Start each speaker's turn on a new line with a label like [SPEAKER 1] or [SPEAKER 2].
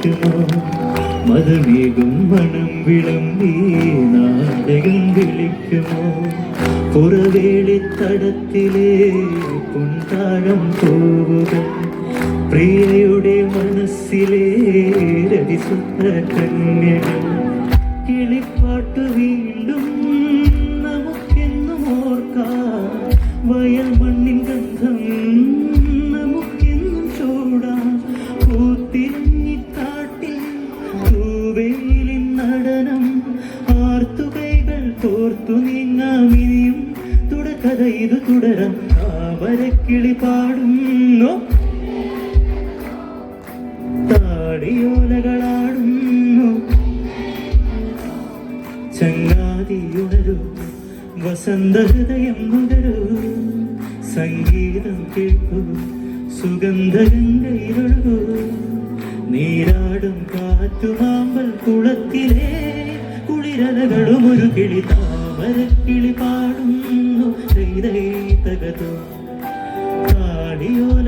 [SPEAKER 1] വിളിക്കുമോ മതമേകും മണം വിളമ്പി നാടകം വിളിക്കുമോ പുറവേളിത്തടത്തിലെ പൊൻതാഴം പൂവുകൾ പ്രിയയുടെ മനസ്സിലെ രതിസുന്ദര കന്യകൾ കിളിപ്പാട്ട് വീണ്ടും നമുക്കെന്നും ഓർക്കാം വയൽ മണ്ണിൻ ഗന്ധം നമുക്കെന്നും ചൂടാം പൂത്തിരിഞ്ഞിക്കാട്ടിൽ തൂവേലിൻ നടനം ആർത്തുകൈകൾ തോർത്തു നീങ്ങാമിനിയും തുടക്കഥ ഇത് തുടരാം താമരക്കിളി പാടുന്നു താടിയോലകളാടുന്നു ചങ്ങാതിയുണരൂ വസന്തഹൃദയം നുകരൂ സംഗീതം കേൾക്കൂ സുഗന്ധഗംഗയിലൊഴുകൂ നീരാടും കാറ്റുമാമ്പൽ കുളത്തിലെ കുളിരലകളും ഒരു കിളി താമരക്കിളി പാടുന്നു തകതോ താടിയോല